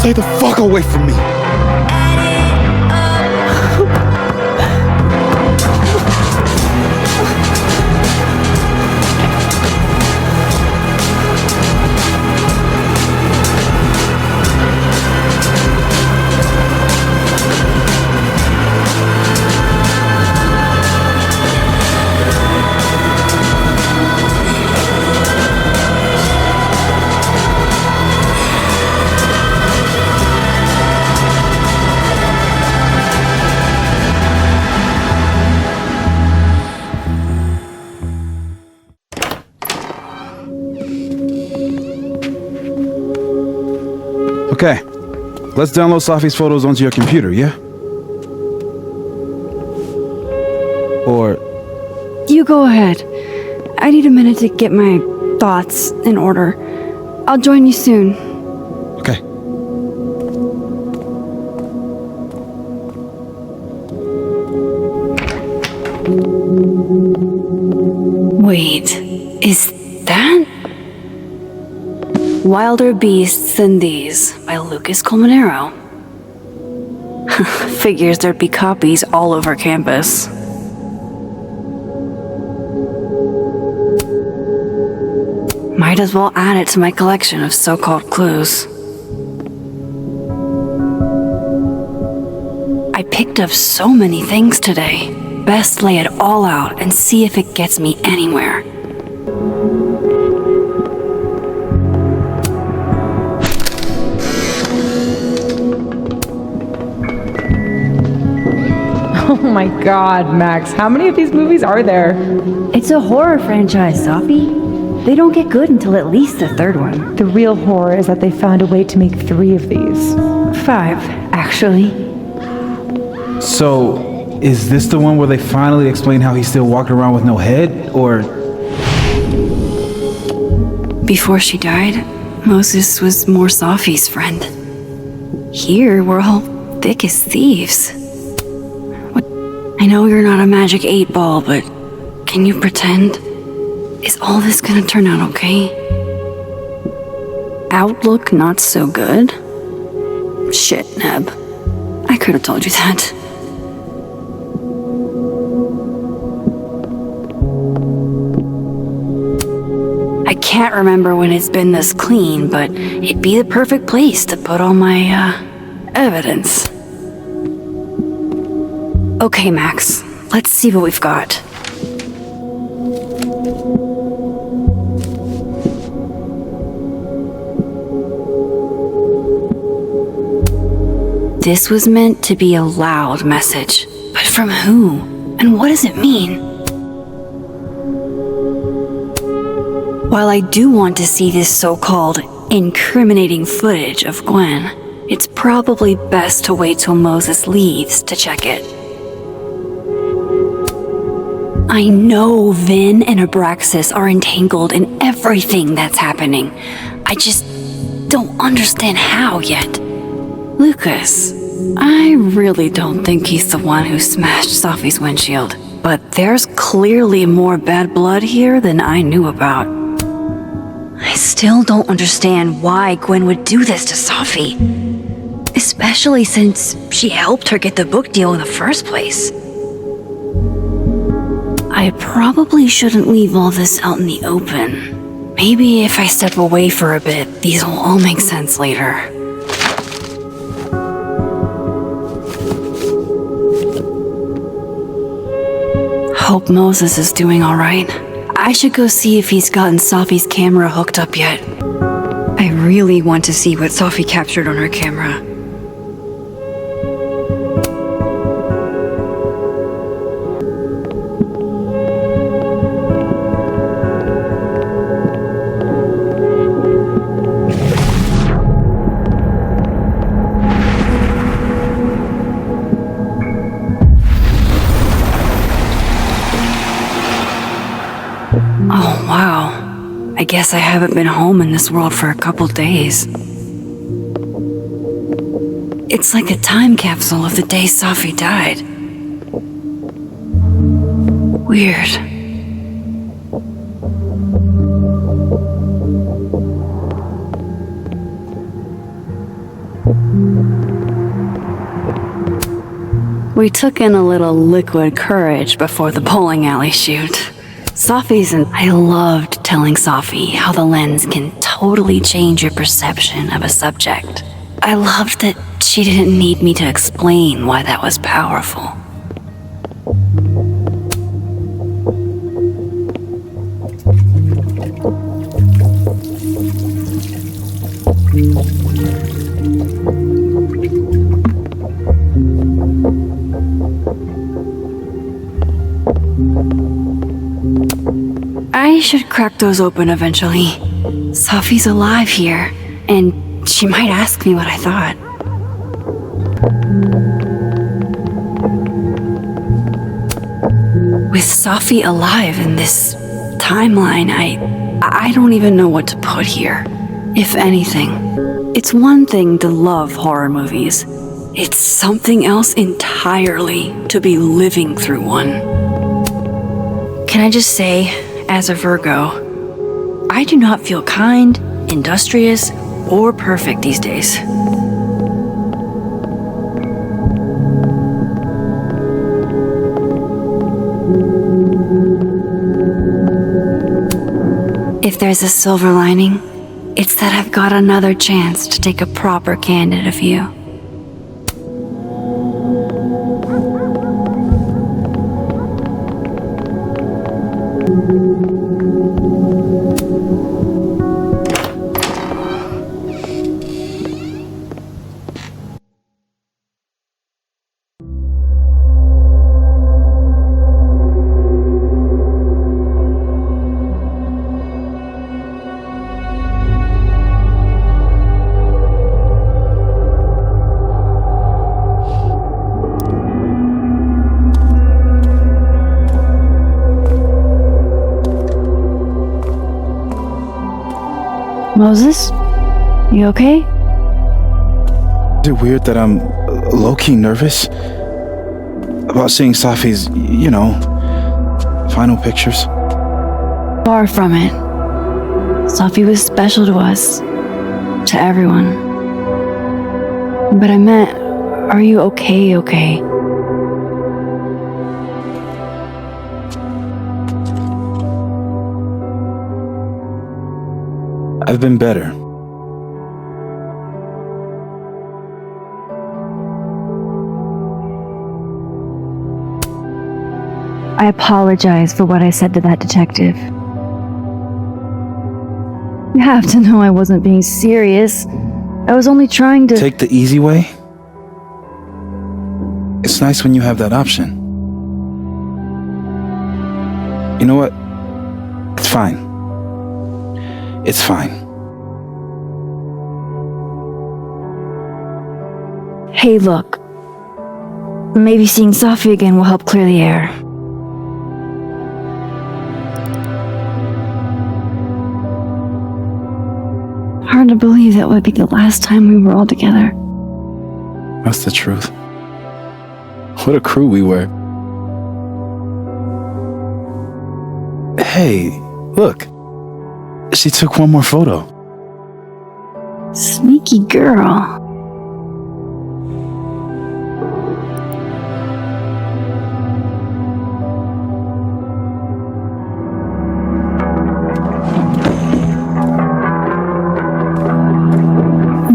Stay the fuck away from me. Okay, let's download Safi's photos onto your computer, yeah? Or... You go ahead. I need a minute to get my thoughts in order. I'll join you soon. Okay. Wait, is that... Wilder Beasts Than These by Lucas Colmenero. Figures there'd be copies all over campus. Might as well add it to my collection of so-called clues. I picked up so many things today. Best lay it all out and see if it gets me anywhere. Oh my god, Max, how many of these movies are there? It's a horror franchise, Safi. They don't get good until at least the third one. The real horror is that they found a way to make 3 of these. 5, actually. So, is this the one where they finally explain how he's still walking around with no head, or... Before she died, Moses was more Safi's friend. Here, we're all thick as thieves. I know you're not a magic 8-ball, but can you pretend? Is all this gonna turn out okay? Outlook not so good? Shit, Neb. I could have told you that. I can't remember when it's been this clean, but it'd be the perfect place to put all my, evidence. Okay, Max. Let's see what we've got. This was meant to be a loud message. But from who? And what does it mean? While I do want to see this so-called incriminating footage of Gwen, it's probably best to wait till Moses leaves to check it. I know Vin and Abraxas are entangled in everything that's happening. I just don't understand how yet. Lucas, I really don't think he's the one who smashed Safi's windshield, but there's clearly more bad blood here than I knew about. I still don't understand why Gwen would do this to Safi, especially since she helped her get the book deal in the first place. I probably shouldn't leave all this out in the open. Maybe if I step away for a bit, these will all make sense later. Hope Moses is doing all right. I should go see if he's gotten Safi's camera hooked up yet. I really want to see what Safi captured on her camera. Oh, wow. I guess I haven't been home in this world for a couple days. It's like a time capsule of the day Safi died. Weird. We took in a little liquid courage before the bowling alley shoot. Safi's and I loved telling Safi how the lens can totally change your perception of a subject. I loved that she didn't need me to explain why that was powerful. I should crack those open eventually. Safi's alive here, and she might ask me what I thought. With Safi alive in this timeline, I don't even know what to put here. If anything, it's one thing to love horror movies. It's something else entirely to be living through one. Can I just say, as a Virgo, I do not feel kind, industrious, or perfect these days. If there's a silver lining, it's that I've got another chance to take a proper candid view. Moses? You okay? Is it weird that I'm low-key nervous about seeing Safi's, final pictures? Far from it. Safi was special to us. To everyone. But I meant, are you okay? I've been better. I apologize for what I said to that detective. You have to know I wasn't being serious. I was only trying to... Take the easy way? It's nice when you have that option. You know what? It's fine. It's fine. Hey, look. Maybe seeing Safi again will help clear the air. Hard to believe that would be the last time we were all together. That's the truth. What a crew we were. Hey, look. She took one more photo. Sneaky girl.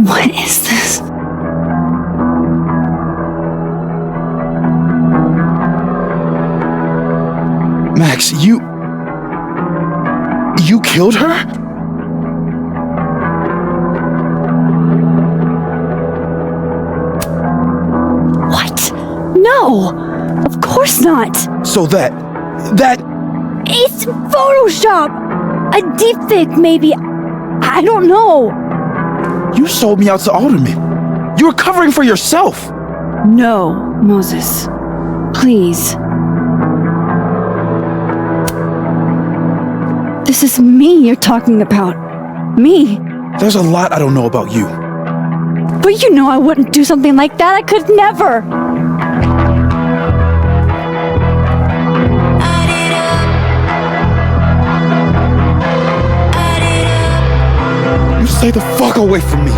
What is this? Max, you killed her? What? No! Of course not! So that... It's Photoshop! A deepfake, maybe. I don't know. You sold me out to Alderman. You were covering for yourself. No, Moses. Please. This is me you're talking about. Me. There's a lot I don't know about you. But you know I wouldn't do something like that. I could never. You stay the fuck away from me.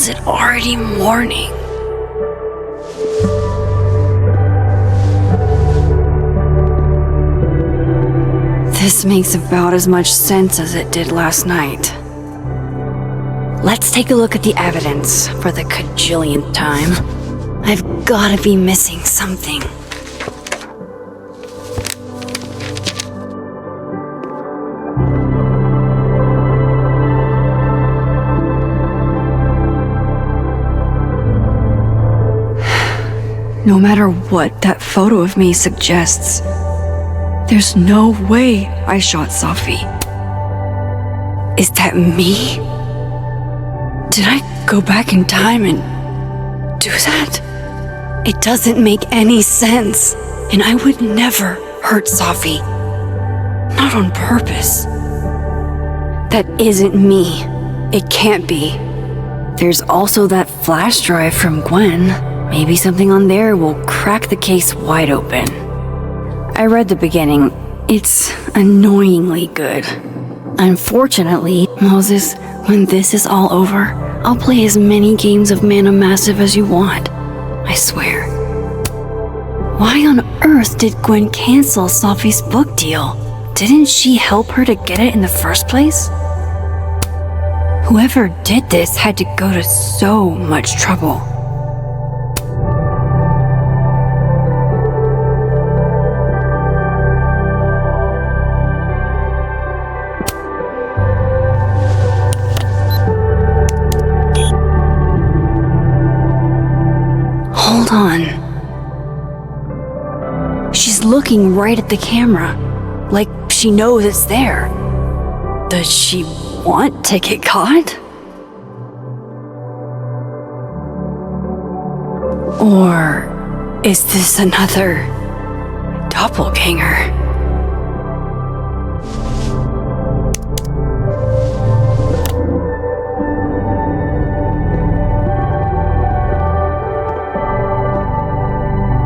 is it already morning? This makes about as much sense as it did last night. Let's take a look at the evidence for the cajillionth time. I've gotta be missing something. No matter what that photo of me suggests, there's no way I shot Safi. Is that me? Did I go back in time and do that? It doesn't make any sense, and I would never hurt Safi. Not on purpose. That isn't me. It can't be. There's also that flash drive from Gwen. Maybe something on there will crack the case wide open. I read the beginning. It's annoyingly good. Unfortunately, Moses, when this is all over, I'll play as many games of Mana Massive as you want. I swear. Why on earth did Gwen cancel Safi's book deal? Didn't she help her to get it in the first place? Whoever did this had to go to so much trouble. Hold on. She's looking right at the camera, like she knows it's there. Does she want to get caught? Or is this another doppelganger?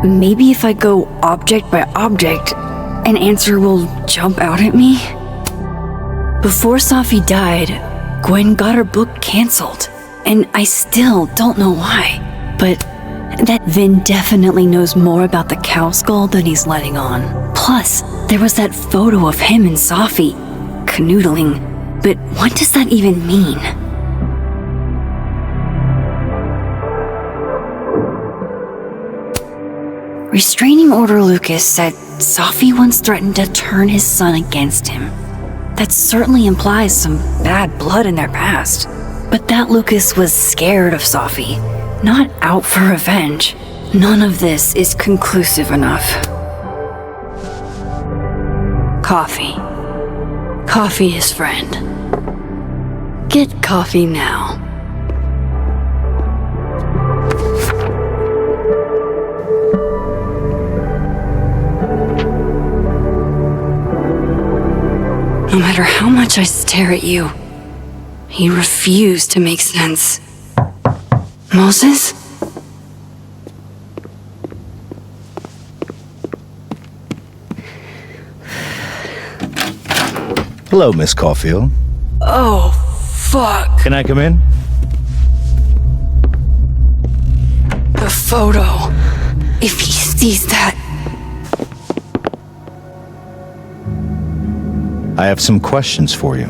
Maybe if I go object by object, an answer will jump out at me? Before Safi died, Gwen got her book canceled, and I still don't know why. But that Vin definitely knows more about the cow skull than he's letting on. Plus, there was that photo of him and Safi canoodling. But what does that even mean? Restraining Order Lucas said Safi once threatened to turn his son against him. That certainly implies some bad blood in their past. But that Lucas was scared of Safi, not out for revenge. None of this is conclusive enough. Coffee. Coffee, his friend. Get coffee now. No matter how much I stare at you, you refuse to make sense. Moses? Hello, Miss Caulfield. Oh, fuck. Can I come in? The photo. If he sees that. I have some questions for you.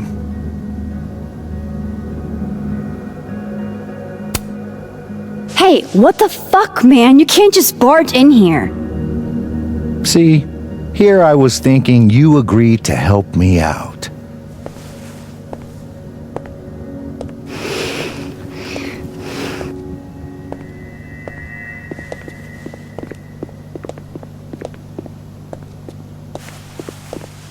Hey, what the fuck, man? You can't just barge in here. See, here I was thinking you agreed to help me out.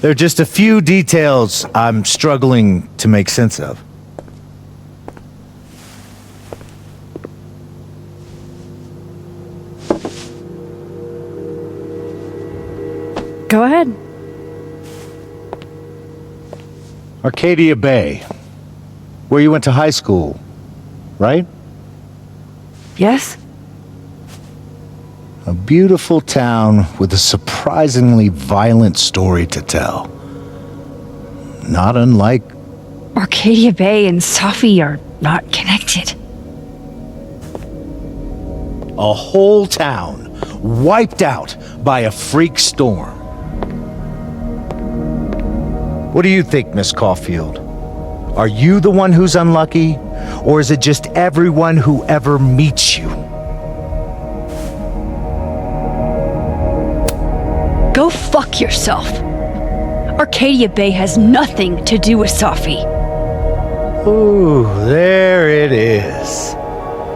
There are just a few details I'm struggling to make sense of. Go ahead. Arcadia Bay, where you went to high school, right? Yes? A beautiful town with a surprisingly violent story to tell. Not unlike... Arcadia Bay and Safi are not connected. A whole town wiped out by a freak storm. What do you think, Miss Caulfield? Are you the one who's unlucky, or is it just everyone who ever meets you? Go fuck yourself. Arcadia Bay has nothing to do with Safi. Ooh, there it is.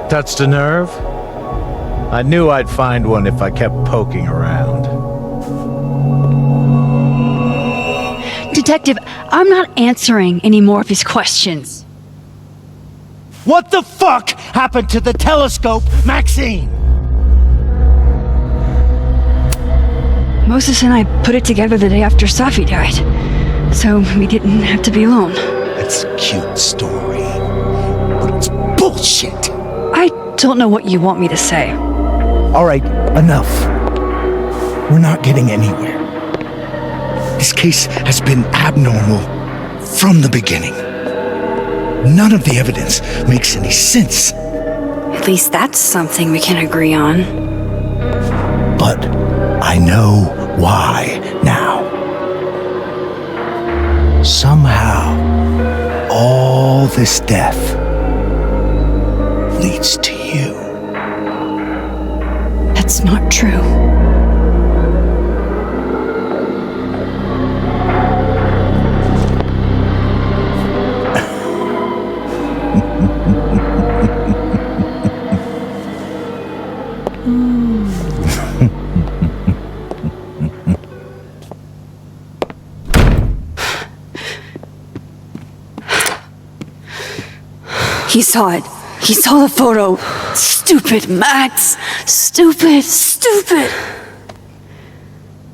Touched a nerve? I knew I'd find one if I kept poking around. Detective, I'm not answering any more of his questions. What the fuck happened to the telescope, Maxine? Moses and I put it together the day after Safi died, so we didn't have to be alone. It's a cute story, but it's bullshit. I don't know what you want me to say. All right, enough. We're not getting anywhere. This case has been abnormal from the beginning. None of the evidence makes any sense. At least that's something we can agree on. But I know why now. Somehow, all this death leads to you. That's not true. He saw it. He saw the photo. Stupid Max. Stupid, stupid.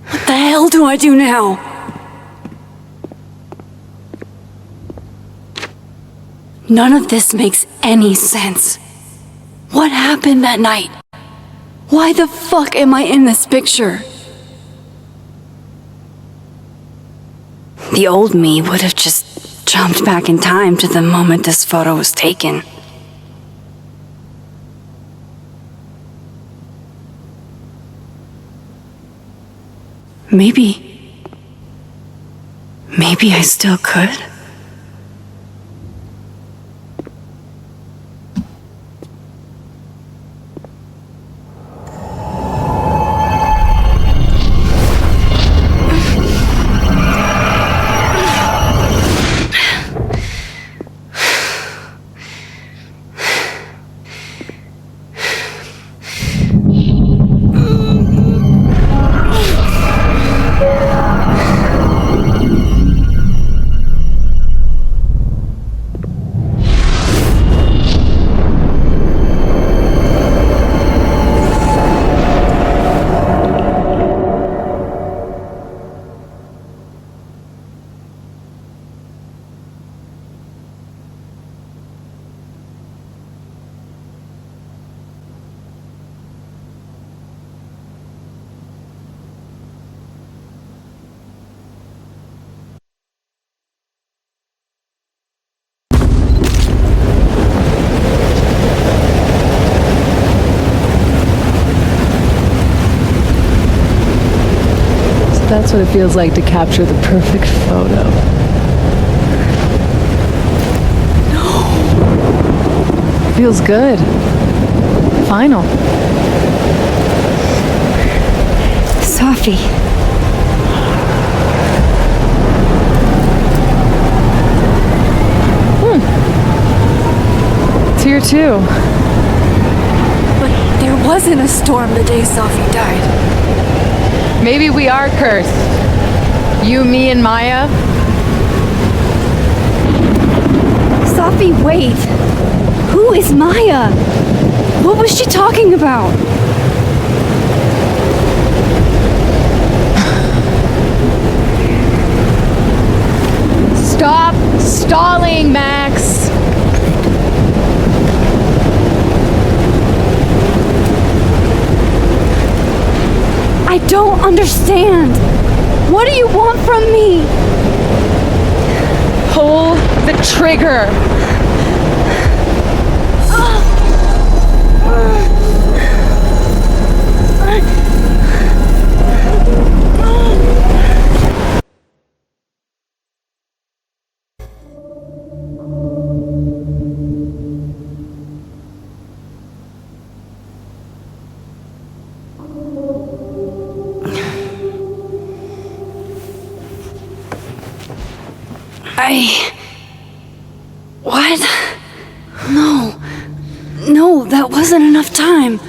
What the hell do I do now? None of this makes any sense. What happened that night? Why the fuck am I in this picture? The old me would have just jumped back in time to the moment this photo was taken. Maybe I still could. That's what it feels like to capture the perfect photo. No. Feels good. Final. Safi. It's here too. But there wasn't a storm the day Safi died. Maybe we are cursed. You, me, and Maya. Safi, wait. Who is Maya? What was she talking about? Stop stalling, Max. I don't understand. What do you want from me? Pull the trigger. What? No. No, that wasn't enough time.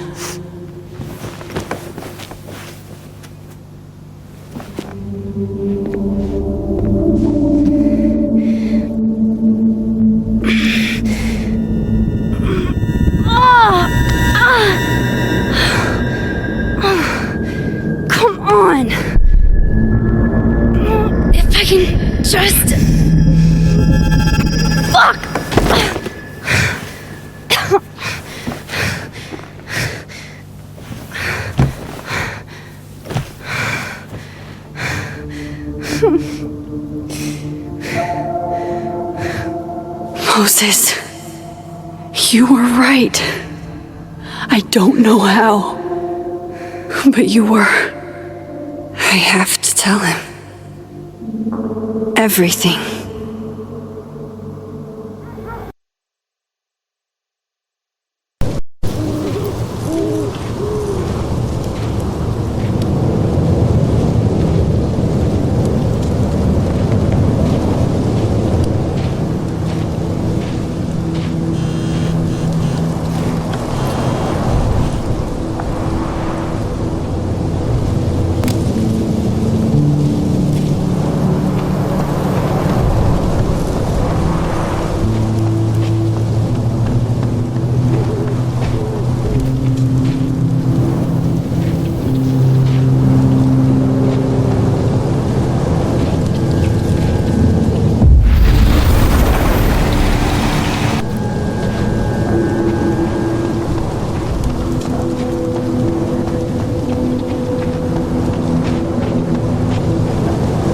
Come on. If I can just... Fuck! Moses, you were right. I don't know how, but you were. I have to tell him everything.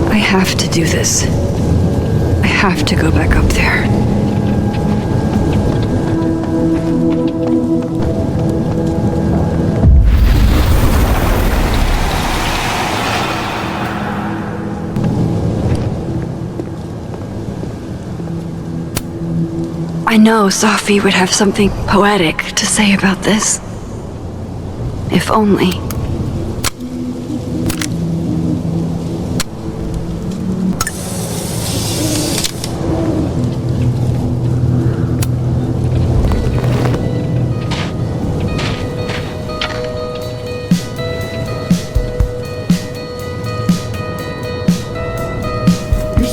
I have to do this. I have to go back up there. I know Safi would have something poetic to say about this. If only.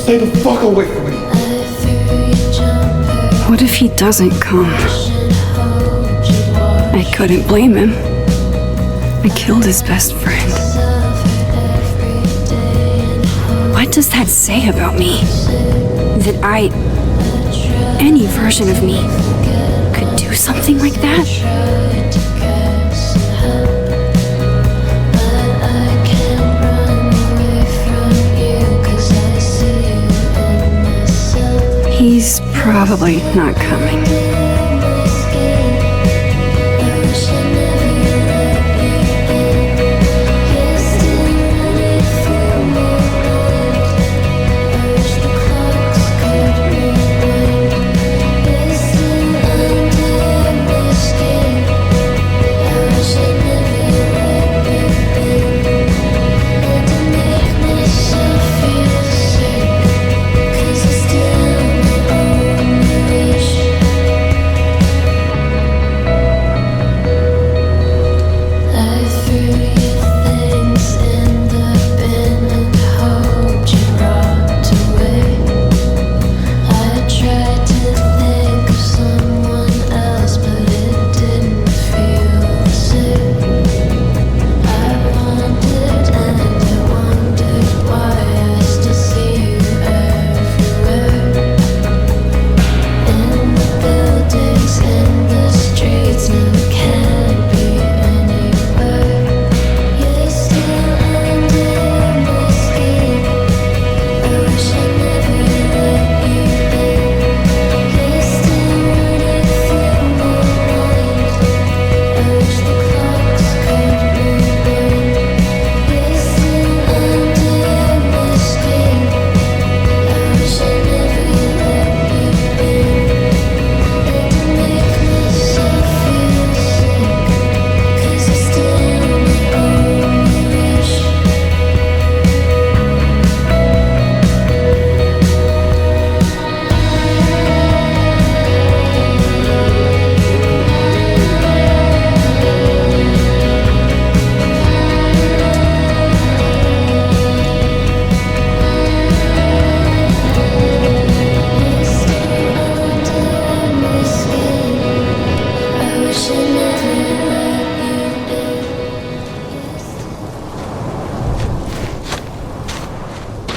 Stay the fuck away from me. What if he doesn't come? I couldn't blame him. I killed his best friend. What does that say about me? That any version of me, could do something like that? He's probably not coming.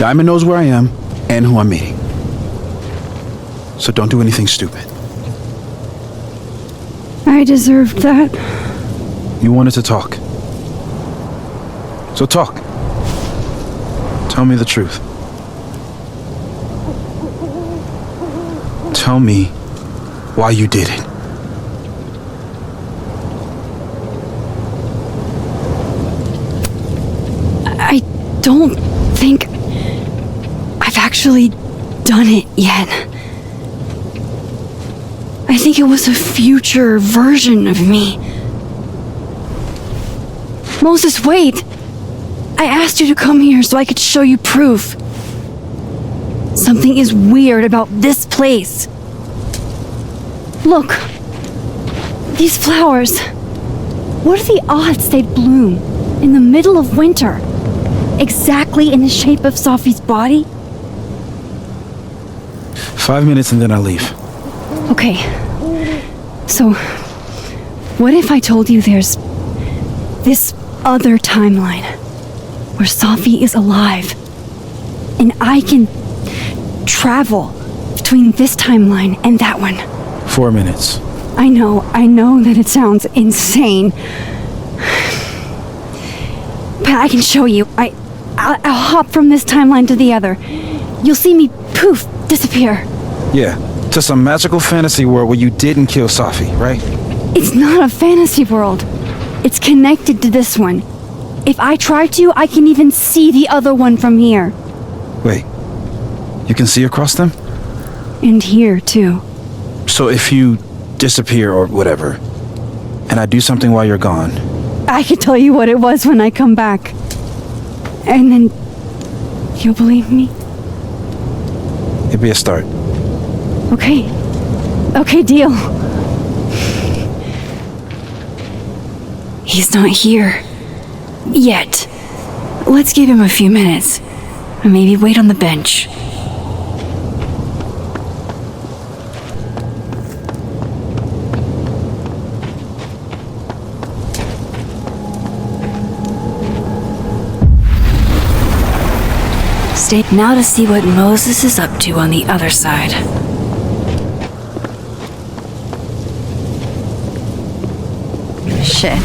Diamond knows where I am and who I'm meeting. So don't do anything stupid. I deserved that. You wanted to talk. So talk. Tell me the truth. Tell me why you did it. I don't think I've actually done it yet. I think it was a future version of me. Moses, wait! I asked you to come here so I could show you proof. Something is weird about this place. Look. These flowers. What are the odds they'd bloom in the middle of winter? Exactly in the shape of Sophie's body? 5 minutes and then I'll leave. Okay. So, what if I told you there's this other timeline where Sophie is alive and I can travel between this timeline and that one? 4 minutes. I know that it sounds insane. But I can show you. I'll hop from this timeline to the other. You'll see me poof, disappear. Yeah, to some magical fantasy world where you didn't kill Safi, right? It's not a fantasy world. It's connected to this one. If I try to, I can even see the other one from here. Wait, you can see across them? And here, too. So if you disappear or whatever, and I do something while you're gone, I can tell you what it was when I come back. And then you'll believe me? it'd be a start. Okay. Okay, deal. He's not here. Yet. Let's give him a few minutes. And maybe wait on the bench. Stay now to see what Moses is up to on the other side. Shit.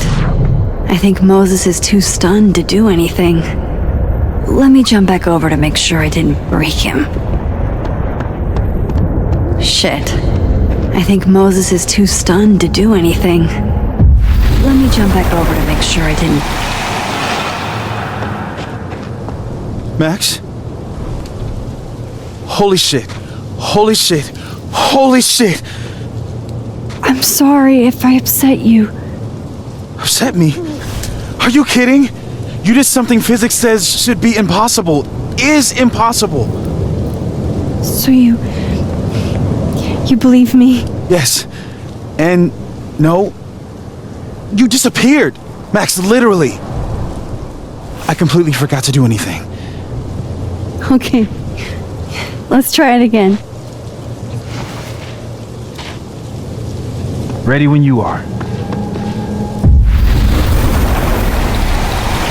I think Moses is too stunned to do anything. Let me jump back over to make sure I didn't break him. Shit. I think Moses is too stunned to do anything. Let me jump back over to make sure I didn't... Max? Holy shit. Holy shit. Holy shit. I'm sorry if I upset you. Upset me? Are you kidding? You did something physics says should be impossible. Is impossible. So you believe me? Yes. And no. You disappeared. Max, literally. I completely forgot to do anything. Okay. Let's try it again. Ready when you are.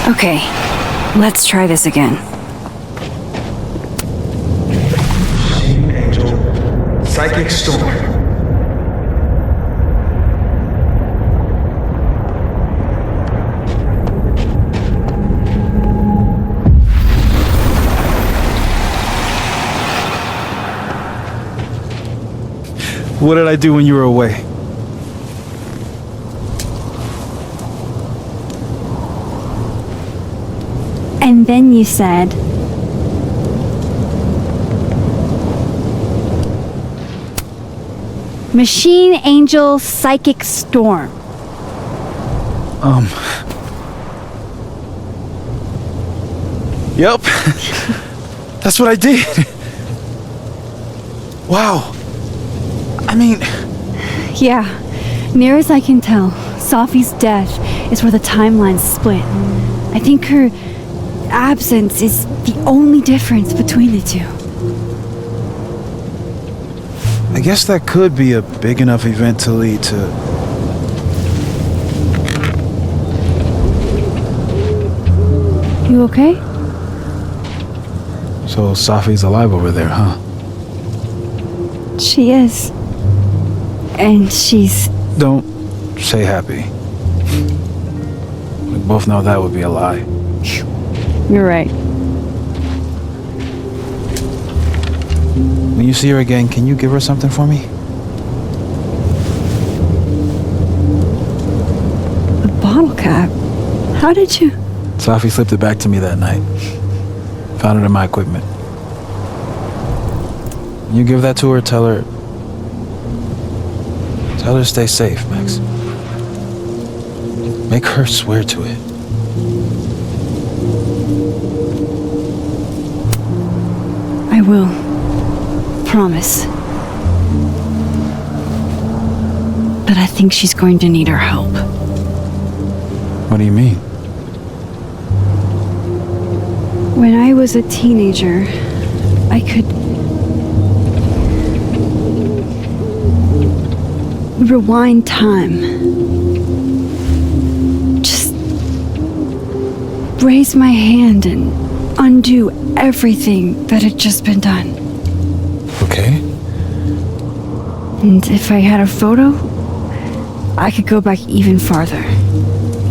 Okay. Let's try this again. Angel, Psychic Storm. What did I do when you were away? And then you said... Machine Angel Psychic Storm. Yep. That's what I did. Wow. I mean... Yeah. Near as I can tell, Safi's death is where the timelines split. I think her absence is the only difference between the two. I guess that could be a big enough event to lead to... You okay? So Safi's alive over there, huh? She is. And she's. Don't say happy. We both know that would be a lie. You're right. When you see her again, can you give her something for me? The bottle cap? How did you? Safi slipped it back to me that night. Found it in my equipment. You give that to her, tell her to stay safe, Max. Make her swear to it. I will. Promise. But I think she's going to need our help. What do you mean? When I was a teenager, I could rewind time. Just raise my hand and undo everything that had just been done. Okay. And if I had a photo, I could go back even farther.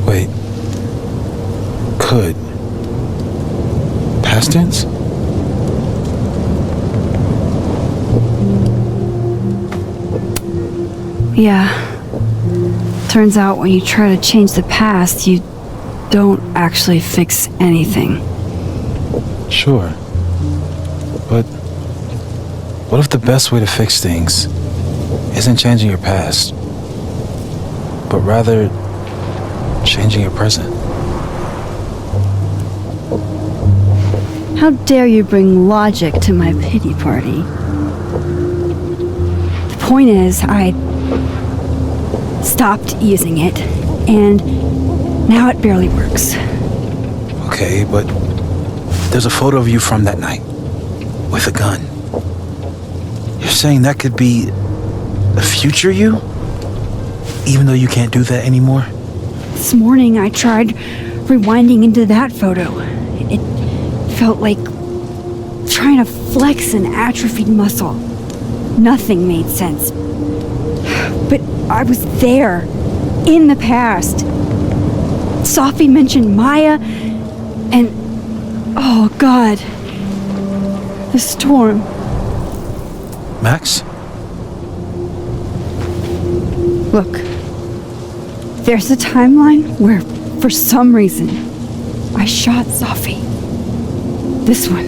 Wait. Could. Past tense? Yeah. Turns out when you try to change the past, you don't actually fix anything. Sure. But what if the best way to fix things isn't changing your past, but rather changing your present? How dare you bring logic to my pity party? The point is, I stopped using it, and now it barely works. Okay, but there's a photo of you from that night with a gun. You're saying that could be a future you? Even though you can't do that anymore? This morning I tried rewinding into that photo. It felt like trying to flex an atrophied muscle. Nothing made sense. But I was there, in the past. Safi mentioned Maya, and oh God, the storm. Max? Look, there's a timeline where, for some reason, I shot Safi. This one.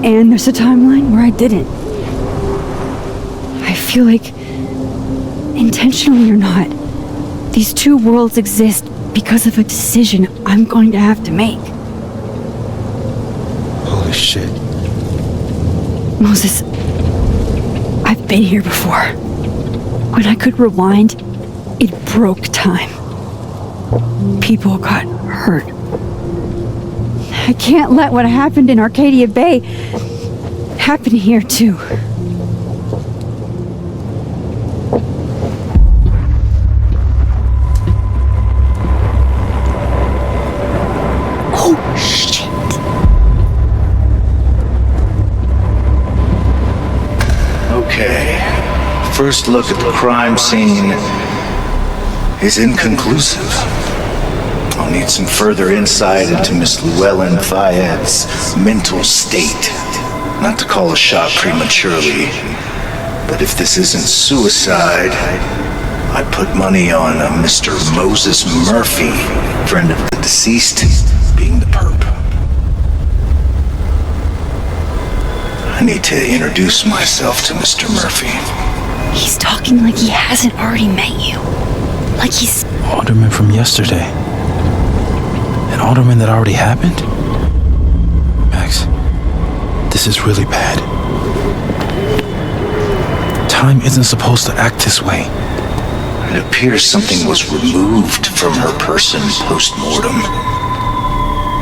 And there's a timeline where I didn't. I feel like, intentionally or not, these two worlds exist because of a decision I'm going to have to make. Holy shit. Moses, I've been here before. When I could rewind, it broke time. People got hurt. I can't let what happened in Arcadia Bay happen here too. Oh, shit. Okay. First look at the crime scene is inconclusive. I'll need some further insight into Miss Llewellyn Fayette's mental state. Not to call a shot prematurely, but if this isn't suicide, I'd put money on a Mr. Moses Murphy, friend of the deceased, being the perp. I need to introduce myself to Mr. Murphy. He's talking like he hasn't already met you. Like he's... Alderman from yesterday. An alderman that already happened? Max, this is really bad. Time isn't supposed to act this way. It appears something was removed from her person post-mortem.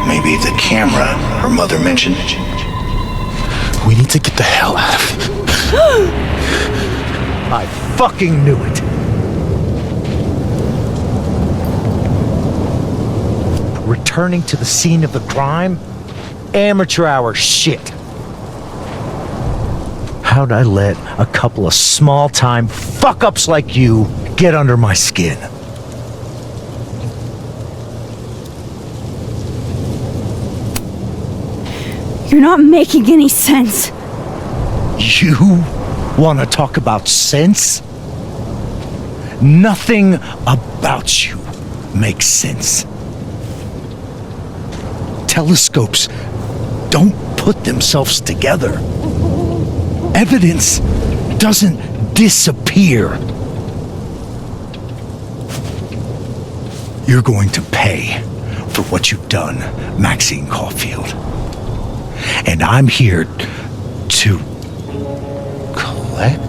Maybe the camera her mother mentioned. We need to get the hell out of here. I fucking knew it. Returning to the scene of the crime? amateur hour shit. How'd I let a couple of small-time fuck-ups like you get under my skin? You're not making any sense. You want to talk about sense? Nothing about you makes sense. Telescopes don't put themselves together. Evidence doesn't disappear. You're going to pay for what you've done, Maxine Caulfield. And I'm here to collect.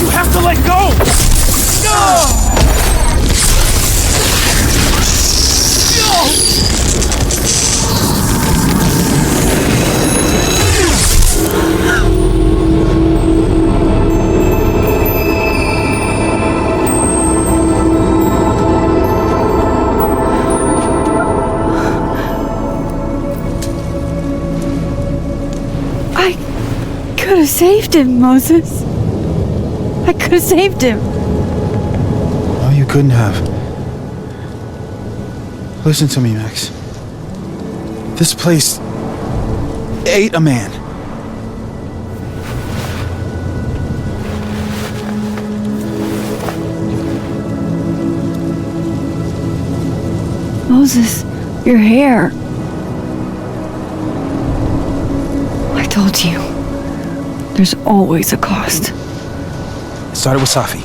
You have to let go! I could have saved him, Moses. I could have saved him. No, you couldn't have. Listen to me, Max. This place ate a man. Moses, your hair. I told you. There's always a cost. It started with Safi.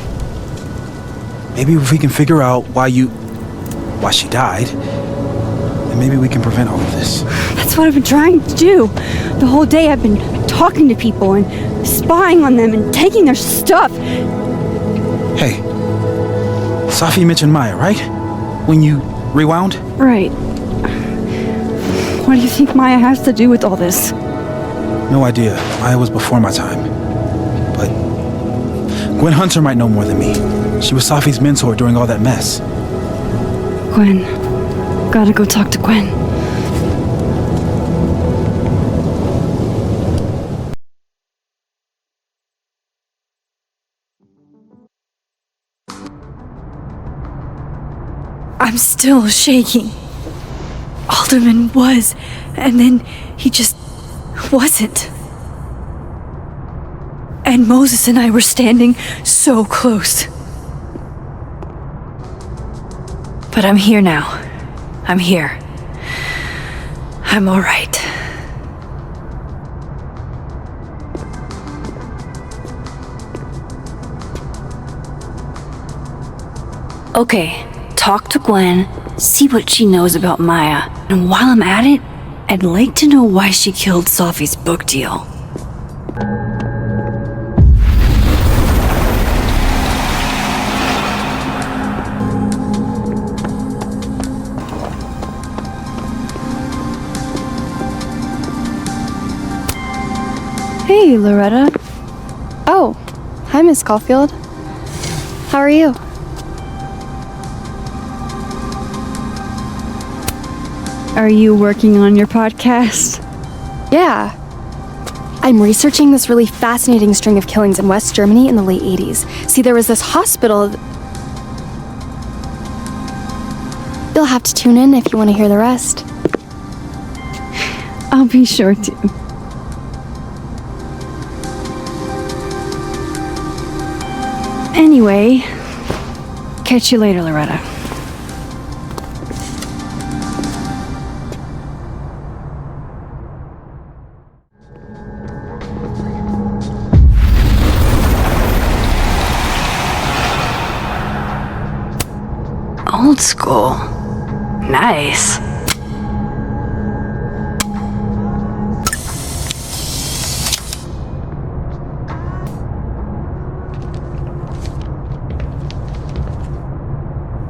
Maybe if we can figure out why she died, then maybe we can prevent all of this. That's what I've been trying to do. The whole day I've been talking to people and spying on them and taking their stuff. Hey, Safi mentioned Maya, right? When you rewound? Right. What do you think Maya has to do with all this? No idea. Maya was before my time. But Gwen Hunter might know more than me. She was Safi's mentor during all that mess. Gwen. Gotta go talk to Gwen. I'm still shaking. Alderman was, and then he just wasn't. And Moses and I were standing so close. But I'm here now. I'm here. I'm all right. Okay, talk to Gwen, see what she knows about Maya, and while I'm at it, I'd like to know why she killed Sophie's book deal. Hey, Loretta. Oh, hi, Miss Caulfield. How are you? Are you working on your podcast? Yeah. I'm researching this really fascinating string of killings in West Germany in the late 80s. See, there was this hospital. You'll have to tune in if you want to hear the rest. I'll be sure to. Anyway, catch you later, Loretta. Old school. Nice.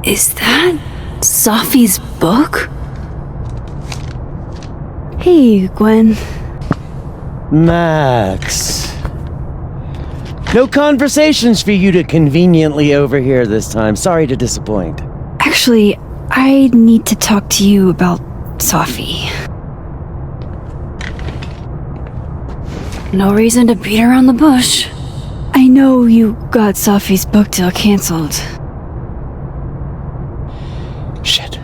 Is that Sophie's book? Hey, Gwen. Max. No conversations for you to conveniently overhear this time. Sorry to disappoint. Actually, I need to talk to you about Sophie. No reason to beat around the bush. I know you got Sophie's book deal canceled. Shit.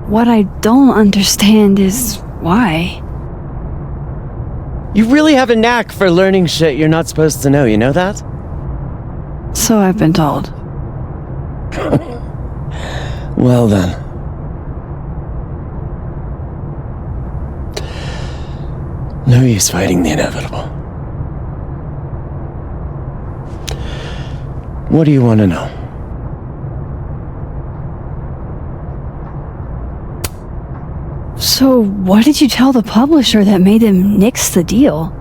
What I don't understand is why. You really have a knack for learning shit you're not supposed to know, you know that? So I've been told. Well then. No use fighting the inevitable. What do you want to know? So what did you tell the publisher that made them nix the deal?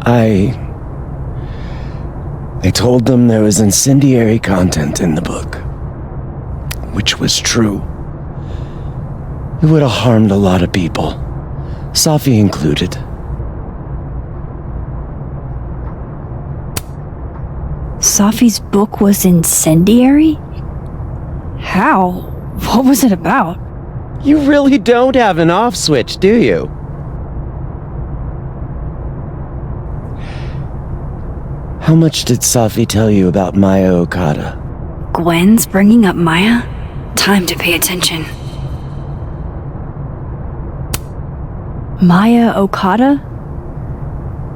I told them there was incendiary content in the book. Which was true. It would have harmed a lot of people. Sophie included. Sophie's book was incendiary? How? What was it about? You really don't have an off switch, do you? How much did Sophie tell you about Maya Okada? Gwen's bringing up Maya? Time to pay attention. Maya Okada?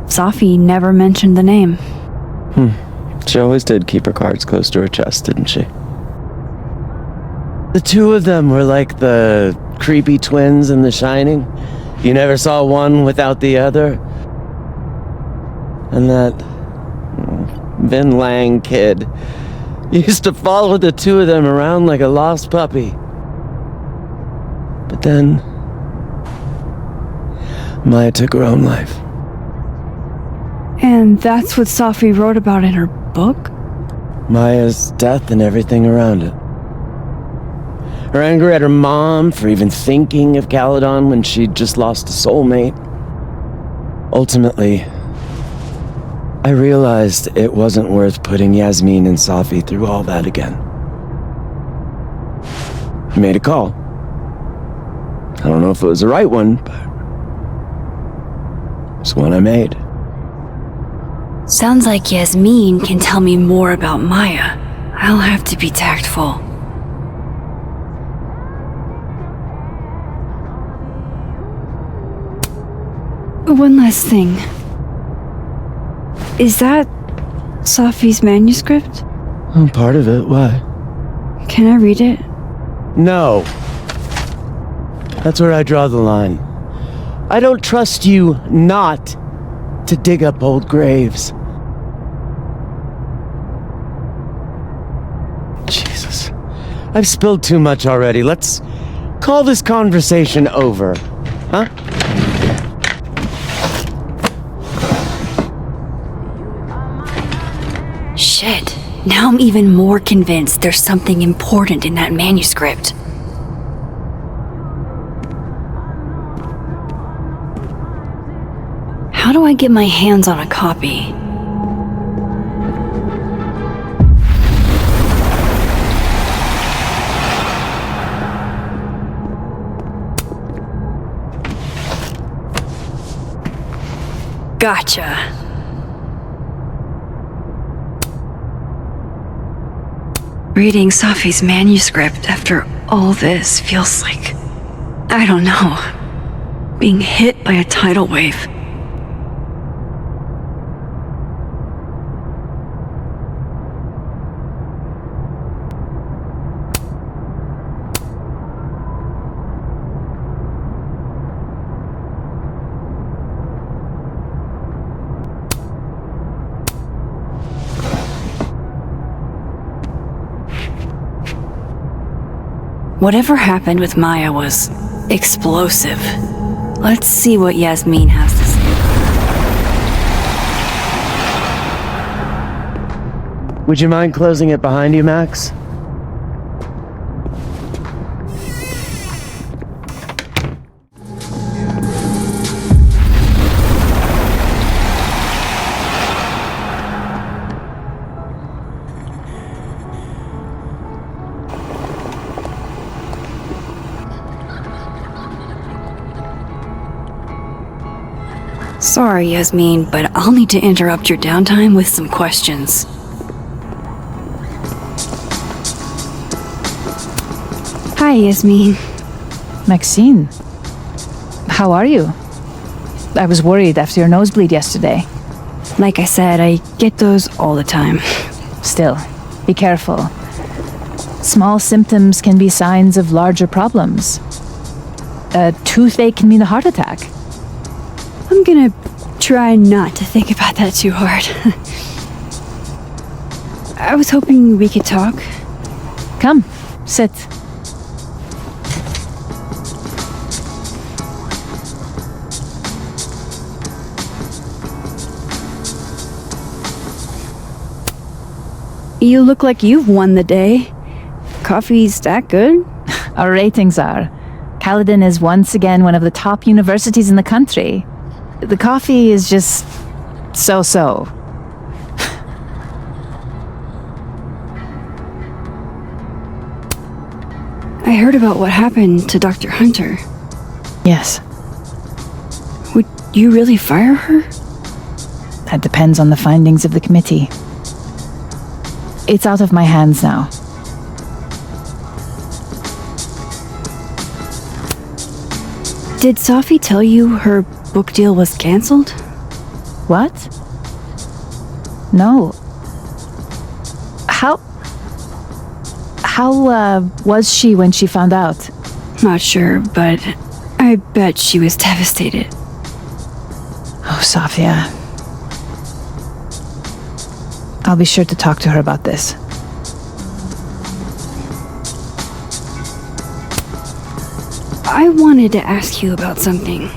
Sophie never mentioned the name. She always did keep her cards close to her chest, didn't she? The two of them were like the creepy twins in The Shining. You never saw one without the other. And that Vin Lang kid used to follow the two of them around like a lost puppy. But then Maya took her own life. And that's what Sophie wrote about in her book? Maya's death and everything around it. Her anger at her mom for even thinking of Caledon when she'd just lost a soulmate. Ultimately, I realized it wasn't worth putting Yasmin and Sophie through all that again. I made a call. I don't know if it was the right one, but it's one I made. Sounds like Yasmin can tell me more about Maya. I'll have to be tactful. One last thing. Is that Sophie's manuscript? Oh, part of it, why? Can I read it? No. That's where I draw the line. I don't trust you not to dig up old graves. I've spilled too much already. Let's call this conversation over, huh? Shit. Now I'm even more convinced there's something important in that manuscript. How do I get my hands on a copy? Gotcha. Reading Safi's manuscript after all this feels like, I don't know, being hit by a tidal wave. Whatever happened with Maya was explosive. Let's see what Yasmin has to say. Would you mind closing it behind you, Max? Sorry, Yasmin, but I'll need to interrupt your downtime with some questions. Hi, Yasmin. Maxine, how are you? I was worried after your nosebleed yesterday. Like I said, I get those all the time. Still, be careful. Small symptoms can be signs of larger problems. A toothache can mean a heart attack. I'm gonna try not to think about that too hard. I was hoping we could talk. Come, sit. You look like you've won the day. Coffee's that good? Our ratings are. Caledon is once again one of the top universities in the country. The coffee is just so-so. I heard about what happened to Dr. Hunter. Yes, Would you really fire her? that depends on the findings of the committee. It's out of my hands now. Did Safi tell you her book deal was canceled? What? No. How was she when she found out? Not sure, but I bet she was devastated. Oh, Safia. I'll be sure to talk to her about this. I wanted to ask you about something.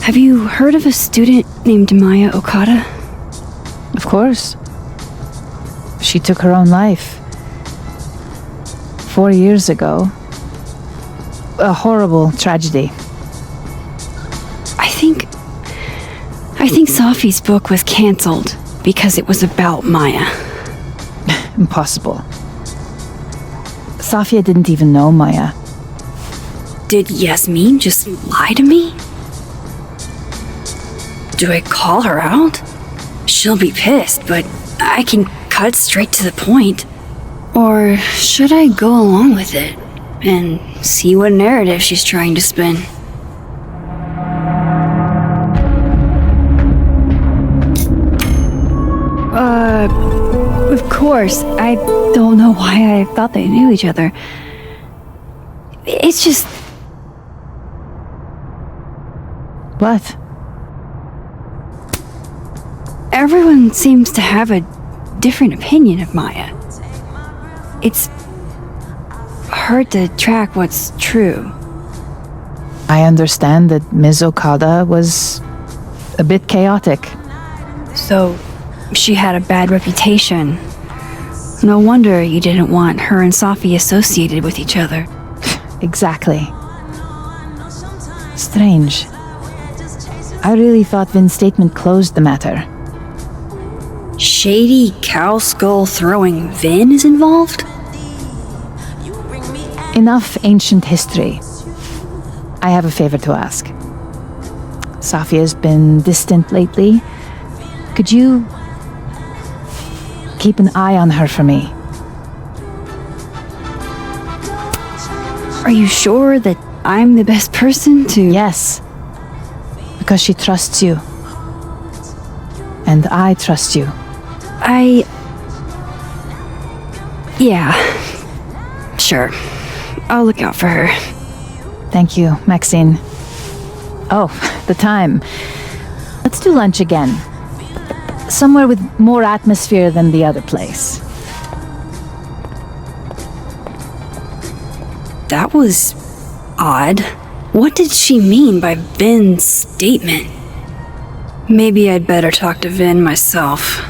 Have you heard of a student named Maya Okada? Of course. She took her own life. 4 years ago. A horrible tragedy. I think Safi's book was canceled because it was about Maya. Impossible. Safia didn't even know Maya. Did Yasmin just lie to me? Do I call her out? She'll be pissed, but I can cut straight to the point. Or should I go along with it and see what narrative she's trying to spin? Of course. I don't know why I thought they knew each other. It's just... What? Everyone seems to have a different opinion of Maya. It's hard to track what's true. I understand that Ms. Okada was a bit chaotic. So, she had a bad reputation. No wonder you didn't want her and Safi associated with each other. Exactly. Strange. I really thought Vin's statement closed the matter. Shady cow skull throwing Vin is involved? Enough ancient history. I have a favor to ask. Safia's been distant lately. Could you keep an eye on her for me? Are you sure that I'm the best person to... Yes. Because she trusts you. And I trust you. Yeah. Sure. I'll look out for her. Thank you, Maxine. Oh, the time. Let's do lunch again. Somewhere with more atmosphere than the other place. That was odd. What did she mean by Vin's statement? Maybe I'd better talk to Vin myself.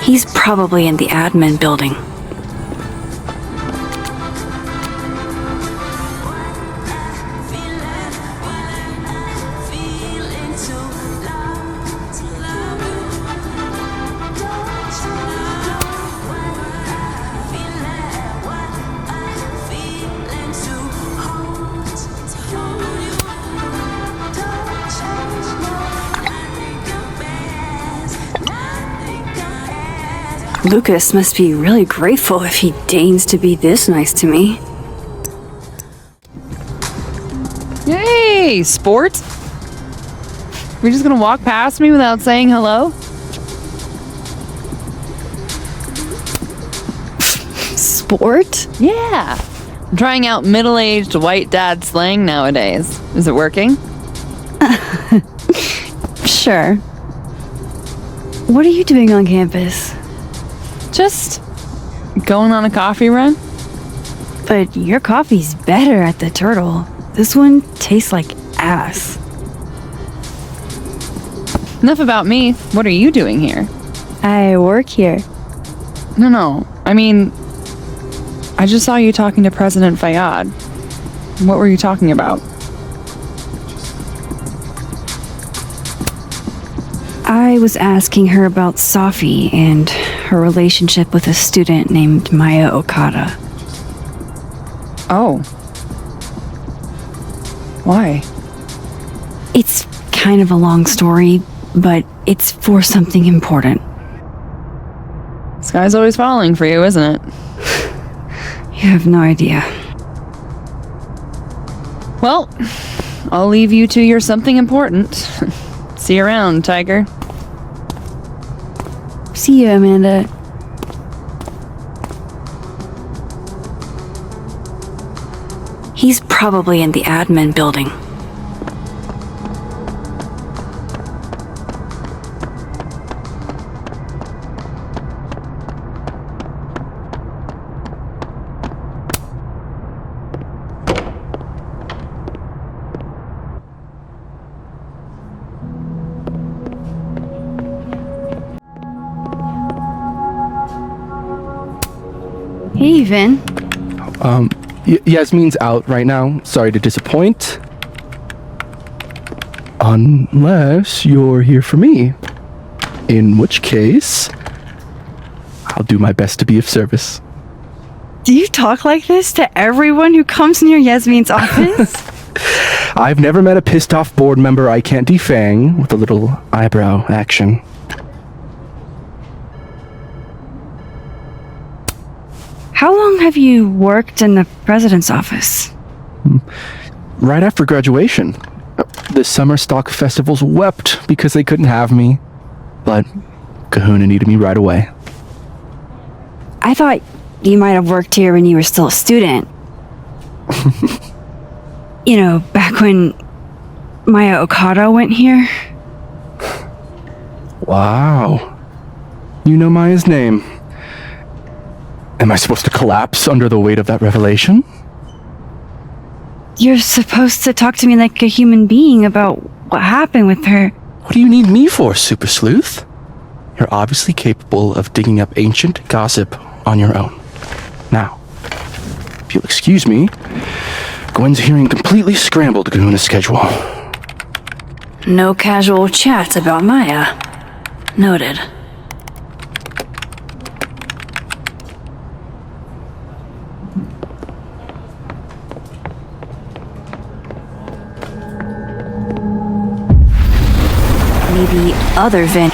He's probably in the admin building. Lucas must be really grateful if he deigns to be this nice to me. Hey, sport! You're just gonna walk past me without saying hello? Sport? Yeah! I'm trying out middle-aged white dad slang nowadays. Is it working? Sure. What are you doing on campus? Just going on a coffee run? But your coffee's better at the Turtle. This one tastes like ass. Enough about me. What are you doing here? I work here. No. I mean, I just saw you talking to President Fayyad. What were you talking about? I was asking her about Safi and her relationship with a student named Maya Okada. Oh. Why? It's kind of a long story, but it's for something important. Sky's always falling for you, isn't it? You have no idea. Well, I'll leave you to your something important. See you around, Tiger. See you, Amanda. He's probably in the admin building. Hey, Vin. Yasmin's out right now. Sorry to disappoint. Unless you're here for me. In which case, I'll do my best to be of service. Do you talk like this to everyone who comes near Yasmin's office? I've never met a pissed off board member I can't defang with a little eyebrow action. How long have you worked in the president's office? Right after graduation. The summer stock festivals wept because they couldn't have me. But Kahuna needed me right away. I thought you might have worked here when you were still a student. You know, back when Maya Okada went here. Wow. You know Maya's name. Am I supposed to collapse under the weight of that revelation? You're supposed to talk to me like a human being about what happened with her. What do you need me for, Super Sleuth? You're obviously capable of digging up ancient gossip on your own. Now, if you'll excuse me, Gwen's hearing completely scrambled Kahuna's schedule. No casual chats about Maya. Noted. Maybe other Vin.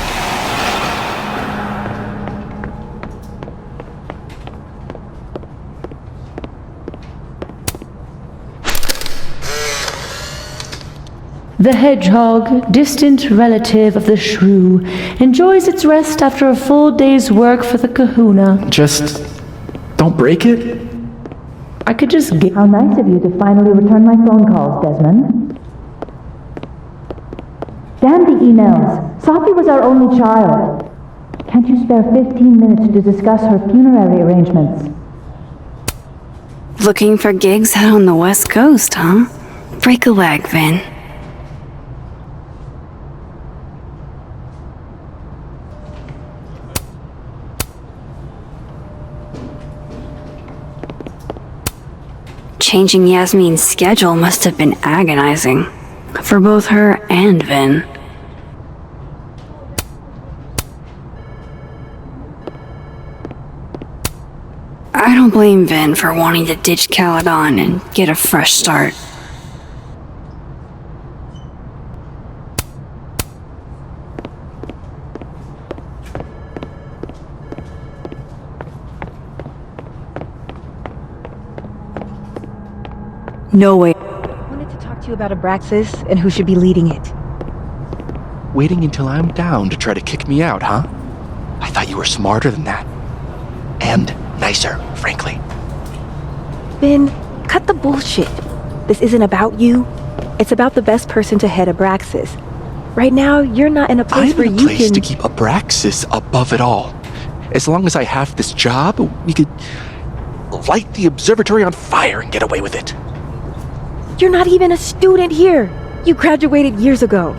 The hedgehog, distant relative of the shrew, enjoys its rest after a full day's work for the kahuna. Just don't break it. I could just get... How nice of you to finally return my phone calls, Desmond. Damn the emails. Safi was our only child. Can't you spare 15 minutes to discuss her funerary arrangements? Looking for gigs out on the West Coast, huh? Break a leg, Vin. Changing Yasmin's schedule must have been agonizing. For both her and Vin. I don't blame Vin for wanting to ditch Caledon and get a fresh start. No way. I wanted to talk to you about Abraxas and who should be leading it. Waiting until I'm down to try to kick me out, huh? I thought you were smarter than that. And nicer, frankly. Ben, cut the bullshit. This isn't about you. It's about the best person to head Abraxas. Right now, you're not in a place I'm where in a you place can... to keep Abraxas above it all. As long as I have this job, we could light the observatory on fire and get away with it. You're not even a student here. You graduated years ago.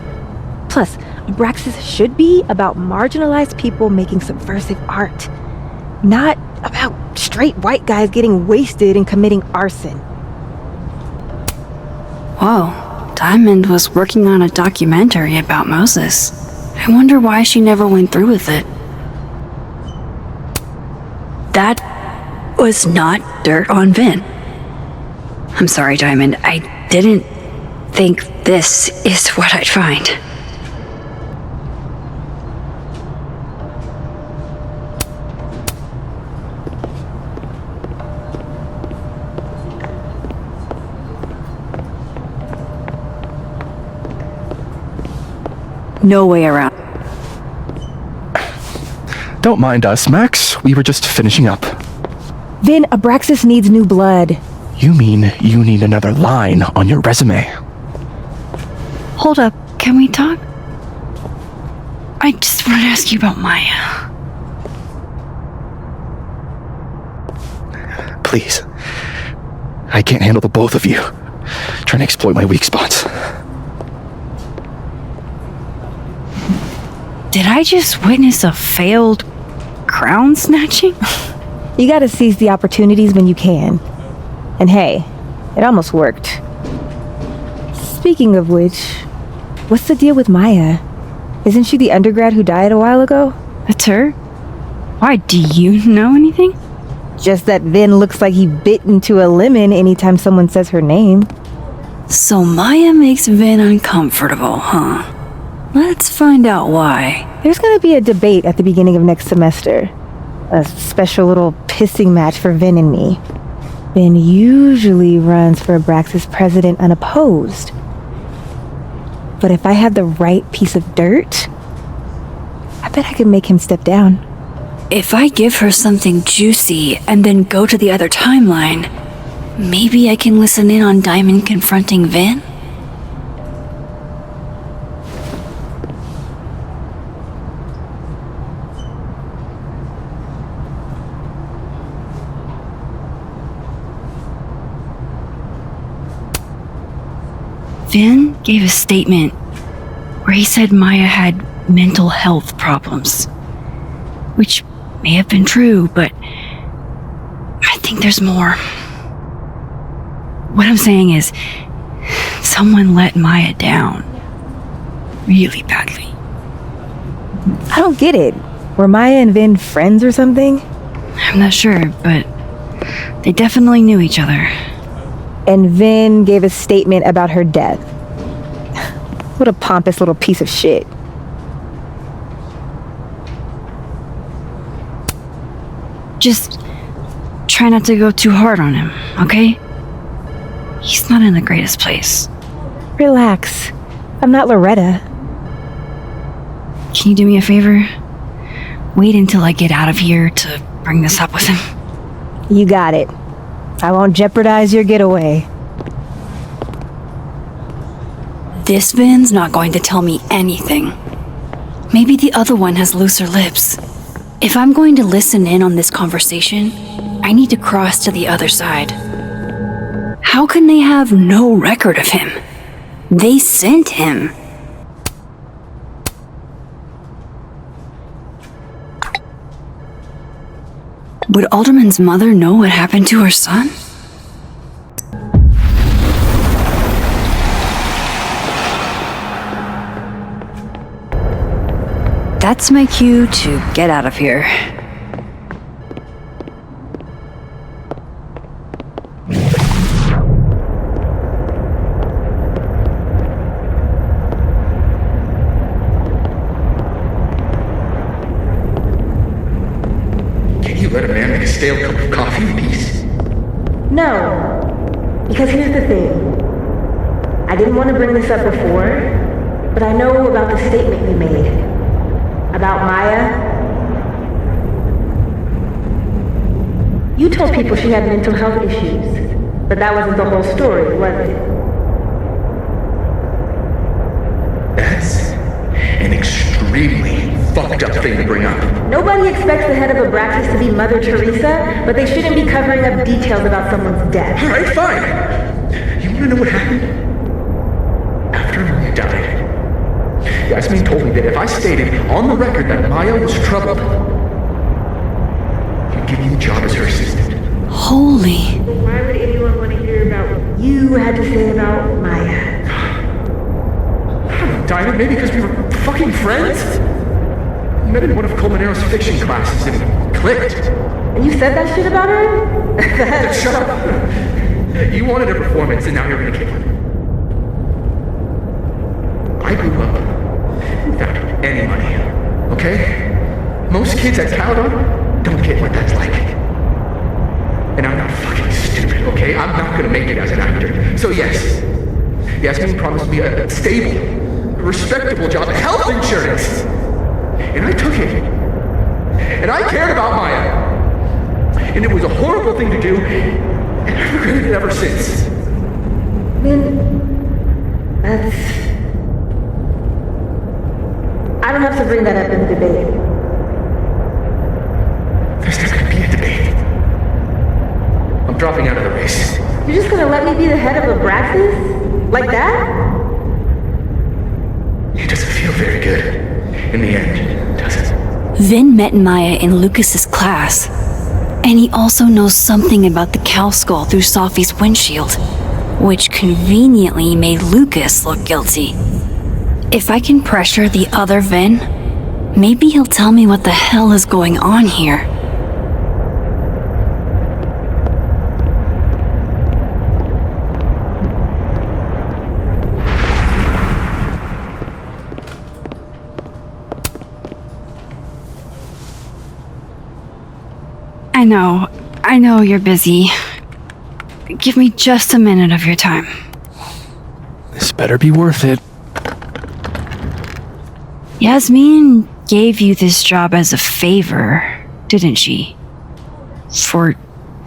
Plus, Abraxas should be about marginalized people making subversive art. Not about straight white guys getting wasted and committing arson. Whoa, Diamond was working on a documentary about Moses. I wonder why she never went through with it. That was not dirt on Vin. I'm sorry, Diamond. I didn't think this is what I'd find. No way around. Don't mind us, Max. We were just finishing up. Vin, Abraxas needs new blood. You mean you need another line on your resume? Hold up. Can we talk? I just want to ask you about Maya. Please. I can't handle the both of you. Trying to exploit my weak spots. Did I just witness a failed crown snatching? You gotta seize the opportunities when you can. And hey, it almost worked. Speaking of which, what's the deal with Maya? Isn't she the undergrad who died a while ago? That's her? Why, do you know anything? Just that Vin looks like he bit into a lemon anytime someone says her name. So Maya makes Vin uncomfortable, huh? Let's find out why. There's gonna be a debate at the beginning of next semester. A special little pissing match for Vin and me. Vin usually runs for Abraxas president unopposed. But if I had the right piece of dirt, I bet I could make him step down. If I give her something juicy and then go to the other timeline, maybe I can listen in on Diamond confronting Vin? Vin gave a statement where he said Maya had mental health problems, which may have been true, but I think there's more. What I'm saying is, someone let Maya down really badly. I don't get it. Were Maya and Vin friends or something? I'm not sure, but they definitely knew each other. And Vin gave a statement about her death. What a pompous little piece of shit. Just try not to go too hard on him, okay? He's not in the greatest place. Relax. I'm not Loretta. Can you do me a favor? Wait until I get out of here to bring this up with him. You got it. I won't jeopardize your getaway. This Vin's not going to tell me anything. Maybe the other one has looser lips. If I'm going to listen in on this conversation, I need to cross to the other side. How can they have no record of him? They sent him. Would Alderman's mother know what happened to her son? That's my cue to get out of here. Can you let a man make a stale cup of coffee in peace? No. Because here's the thing. I didn't want to bring this up before, but I know about the statement you made. About Maya. You told people she had mental health issues, but that wasn't the whole story, was it? That's an extremely fucked up thing to bring up. Nobody expects the head of Abraxas to be Mother Teresa, but they shouldn't be covering up details about someone's death. Alright, fine. You wanna know what happened? After Maya died, Yasmin told me that if I stated on the record that Maya was troubled, he'd give me a job as her assistant. Holy. Why would anyone want to hear about what you had to say about Maya? I don't know, Diamond, maybe because we were fucking friends? We met in one of Colmenaro's fiction classes and it clicked. And you said that shit about her? Shut up! You wanted a performance and now you're gonna give one. I grew up without any money, okay? Most kids at Caledon don't get what that's like. And I'm not fucking stupid, okay? I'm not gonna make it as an actor. So yes, Yasmin promised me a stable, respectable job, health insurance. And I took it. And I cared about Maya. And it was a horrible thing to do, and I've regretted it ever since. Then, that's... I don't have to bring that up in the debate. There's not gonna be a debate. I'm dropping out of the race. You're just gonna let me be the head of Abraxas? Like that? It doesn't feel very good. In the end, does it? Vin met Maya in Lucas's class, and he also knows something about the cow skull through Sophie's windshield, which conveniently made Lucas look guilty. If I can pressure the other Vin, maybe he'll tell me what the hell is going on here. I know you're busy. Give me just a minute of your time. This better be worth it. Yasmin gave you this job as a favor, didn't she? For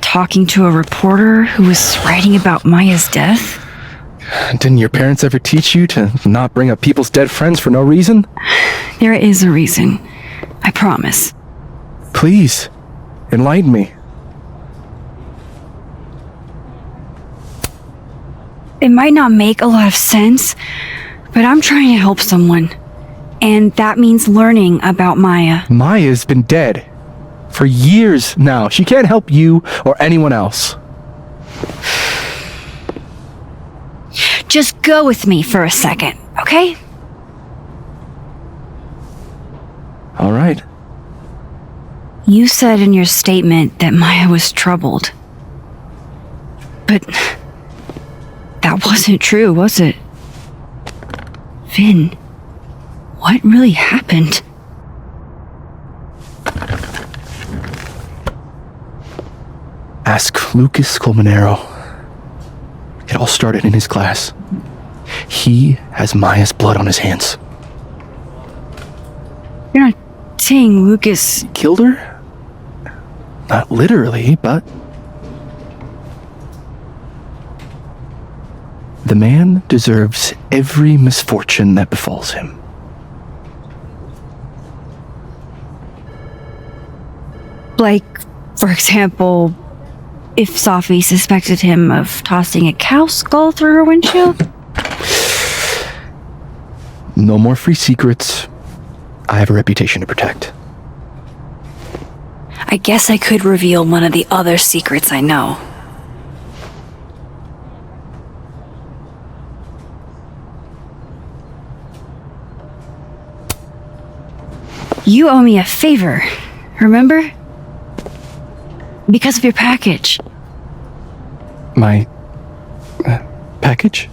talking to a reporter who was writing about Maya's death? Didn't your parents ever teach you to not bring up people's dead friends for no reason? There is a reason. I promise. Please, enlighten me. It might not make a lot of sense, but I'm trying to help someone. And that means learning about Maya. Maya's been dead for years now. She can't help you or anyone else. Just go with me for a second, okay? All right. You said in your statement that Maya was troubled. But that wasn't true, was it? Vin, what really happened? Ask Lucas Colmenero. It all started in his class. He has Maya's blood on his hands. You're not saying Lucas killed her? Not literally, but... The man deserves every misfortune that befalls him. Like, for example, if Safi suspected him of tossing a cow skull through her windshield? No more free secrets. I have a reputation to protect. I guess I could reveal one of the other secrets I know. You owe me a favor, remember? Because of your package. My... package?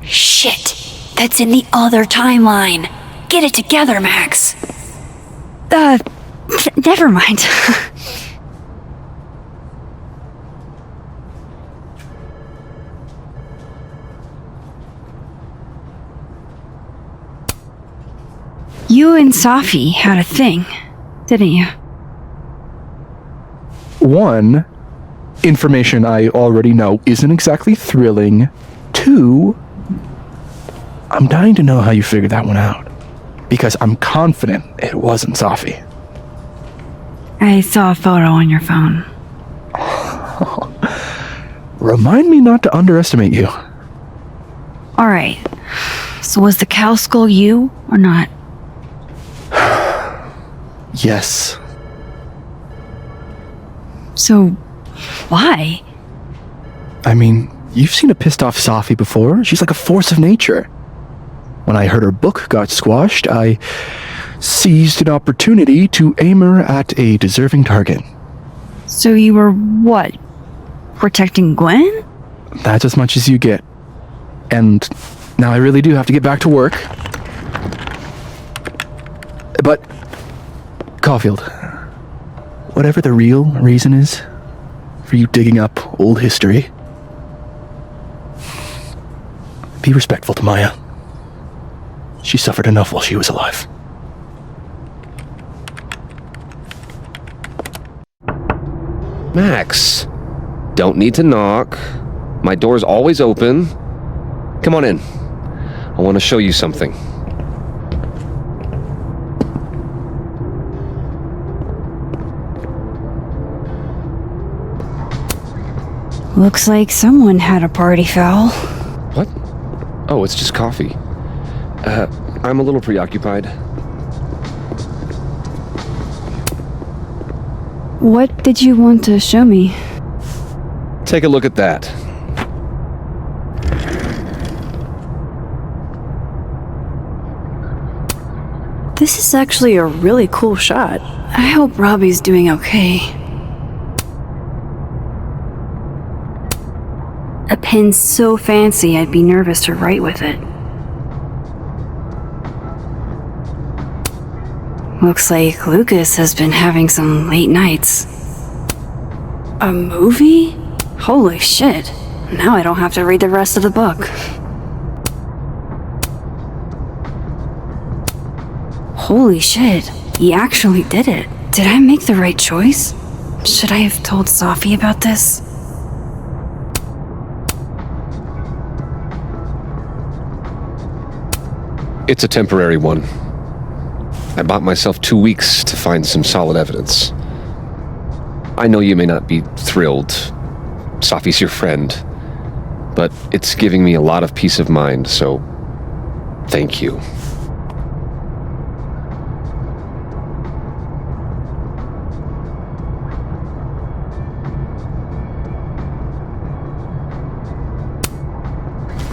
Shit! That's in the other timeline. Get it together, Max. Never mind. You and Safi had a thing, didn't you? One, information I already know isn't exactly thrilling. Two, I'm dying to know how you figured that one out. Because I'm confident it wasn't Safi. I saw a photo on your phone. Remind me not to underestimate you. Alright. So was the cow skull you, or not? Yes. So, why? I mean, you've seen a pissed off Safi before. She's like a force of nature. When I heard her book got squashed, I seized an opportunity to aim her at a deserving target. So you were, what? Protecting Gwen? That's as much as you get. And now I really do have to get back to work. But, Caulfield, whatever the real reason is for you digging up old history, be respectful to Maya. She suffered enough while she was alive. Max, don't need to knock. My door's always open. Come on in. I want to show you something. Looks like someone had a party foul. What? Oh, it's just coffee. I'm a little preoccupied. What did you want to show me? Take a look at that. This is actually a really cool shot. I hope Robbie's doing okay. A pen so fancy I'd be nervous to write with it. Looks like Lucas has been having some late nights. A movie? Holy shit. Now I don't have to read the rest of the book. Holy shit. He actually did it. Did I make the right choice? Should I have told Sophie about this? It's a temporary one. I bought myself 2 weeks to find some solid evidence. I know you may not be thrilled. Sophie's your friend. But it's giving me a lot of peace of mind, so thank you.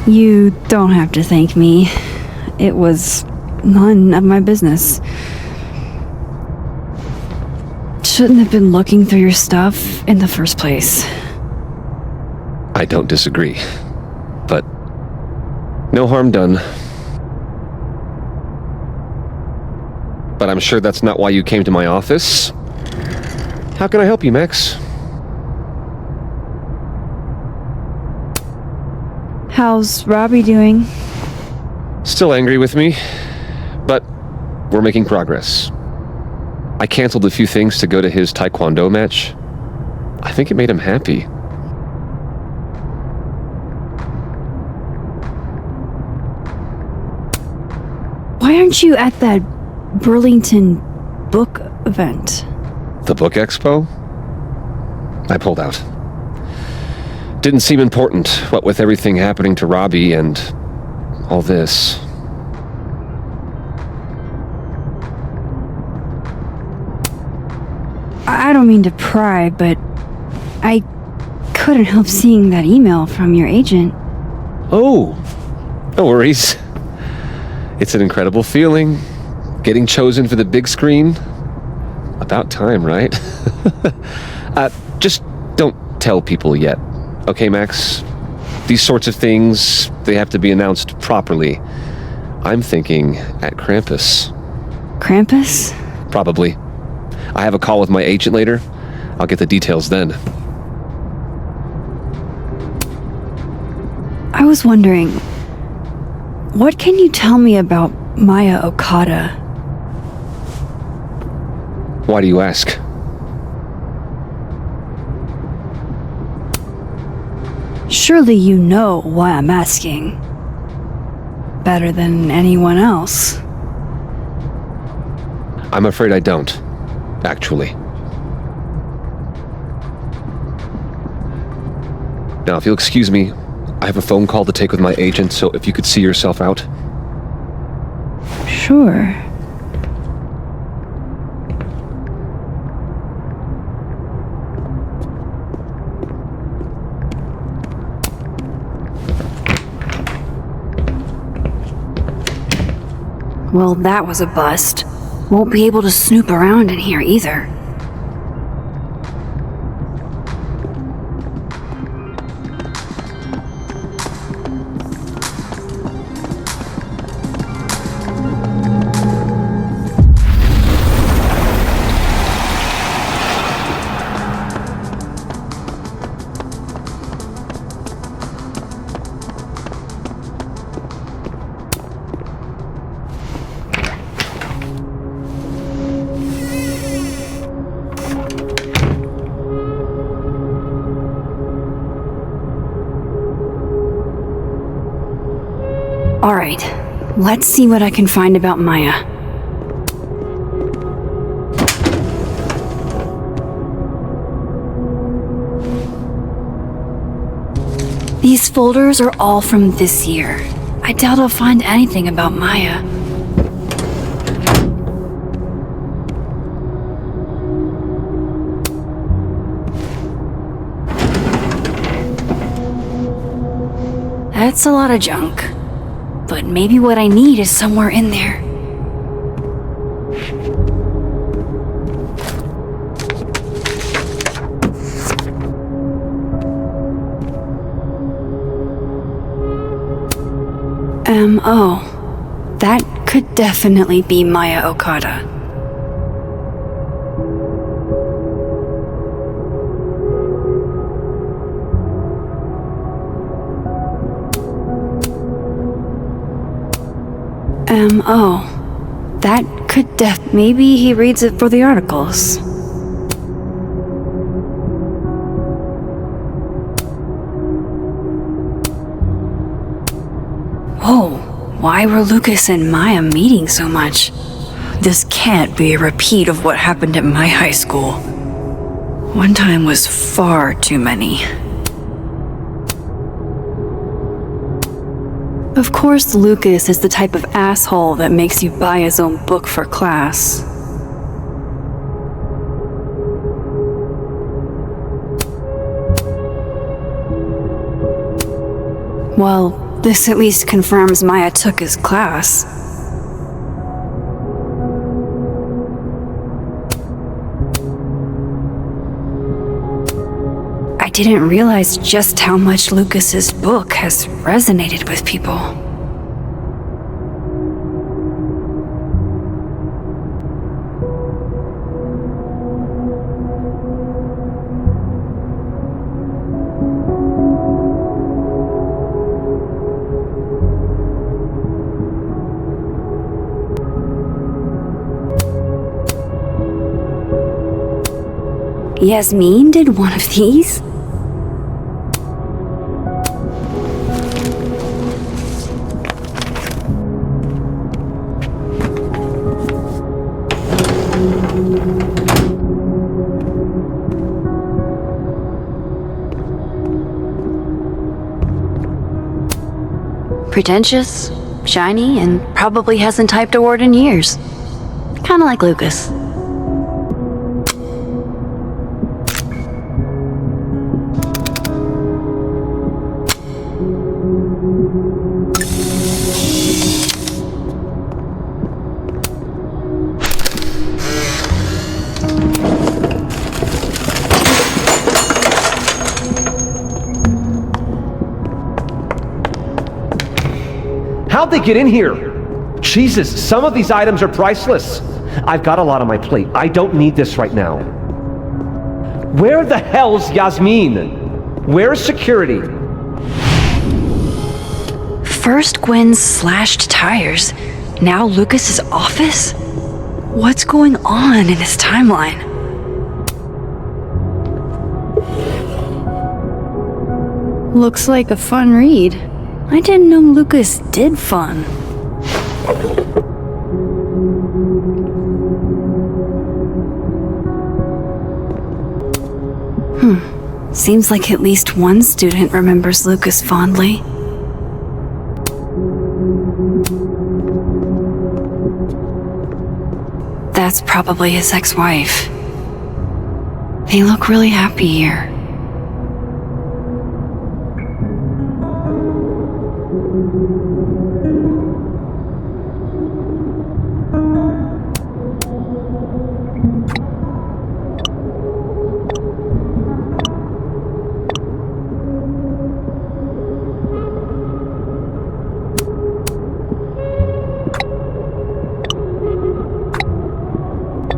You don't have to thank me. It was none of my business. Shouldn't have been looking through your stuff in the first place. I don't disagree. But no harm done. But I'm sure that's not why you came to my office. How can I help you, Max? How's Robbie doing? Still angry with me, but we're making progress. I canceled a few things to go to his taekwondo match. I think it made him happy. Why aren't you at that Burlington book event? The book expo? I pulled out. Didn't seem important, what with everything happening to Robbie and all this. I don't mean to pry, but I couldn't help seeing that email from your agent. Oh, no worries. It's an incredible feeling. Getting chosen for the big screen. About time, right? Just don't tell people yet. Okay, Max? These sorts of things, they have to be announced properly. I'm thinking at Krampus. Krampus? Probably. I have a call with my agent later. I'll get the details then. I was wondering, what can you tell me about Maya Okada? Why do you ask? Surely you know why I'm asking. Better than anyone else. I'm afraid I don't, actually. Now, if you'll excuse me, I have a phone call to take with my agent, so if you could see yourself out. Sure. Well, that was a bust. Won't be able to snoop around in here either. Alright, let's see what I can find about Maya. These folders are all from this year. I doubt I'll find anything about Maya. That's a lot of junk. But maybe what I need is somewhere in there. M.O. That could definitely be Maya Okada. M.O. That could maybe he reads it for the articles. Whoa, why were Lucas and Maya meeting so much? This can't be a repeat of what happened at my high school. One time was far too many. Of course, Lucas is the type of asshole that makes you buy his own book for class. Well, this at least confirms Maya took his class. I didn't realize just how much Lucas's book has resonated with people. Yasmin did one of these? Pretentious, shiny, and probably hasn't typed a word in years. Kinda like Lucas. How'd they get in here? Jesus, some of these items are priceless. I've got a lot on my plate. I don't need this right now. Where the hell's Yasmin? Where's security? First Gwen's slashed tires, now Lucas's office? What's going on in his timeline? Looks like a fun read. I didn't know Lucas did fun. Seems like at least one student remembers Lucas fondly. That's probably his ex-wife. They look really happy here.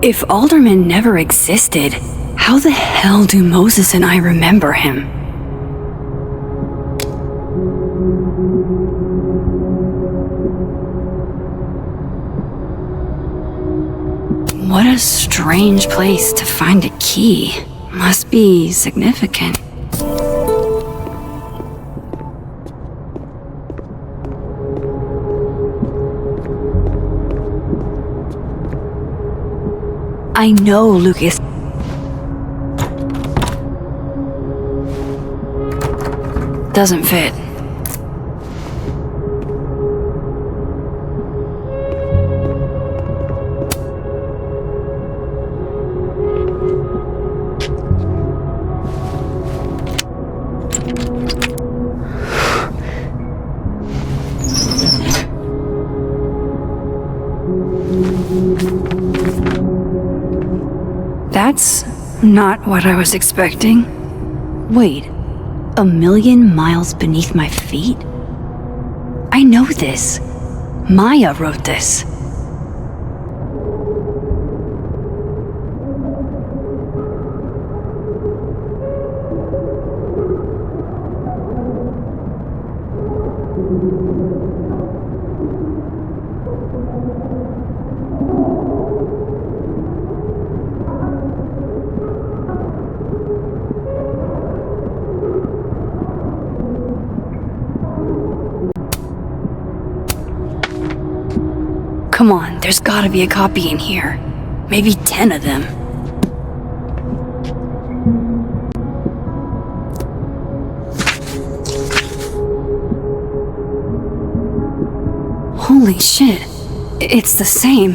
If Alderman never existed, how the hell do Moses and I remember him? What a strange place to find a key. Must be significant. I know Lucas. Doesn't fit. That's not what I was expecting. Wait, 1,000,000 miles beneath my feet? I know this. Maya wrote this. Come on, there's gotta be a copy in here. Maybe 10 of them. Holy shit. It's the same.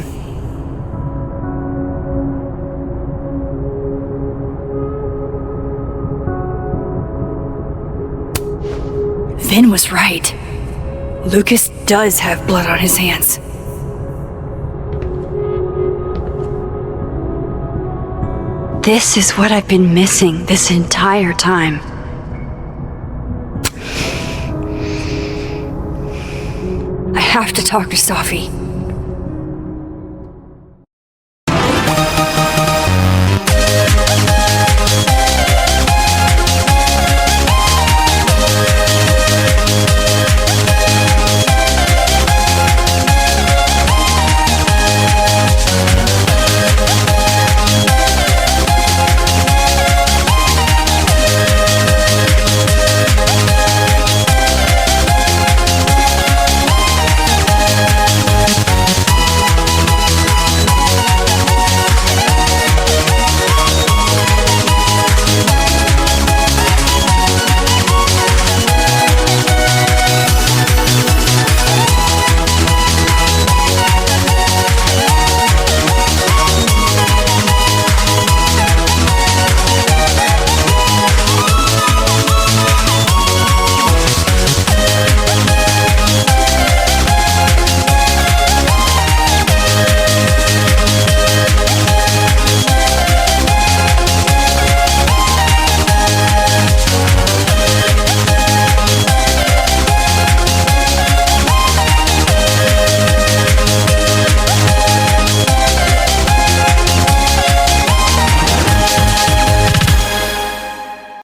Vin was right. Lucas does have blood on his hands. This is what I've been missing this entire time. I have to talk to Safi.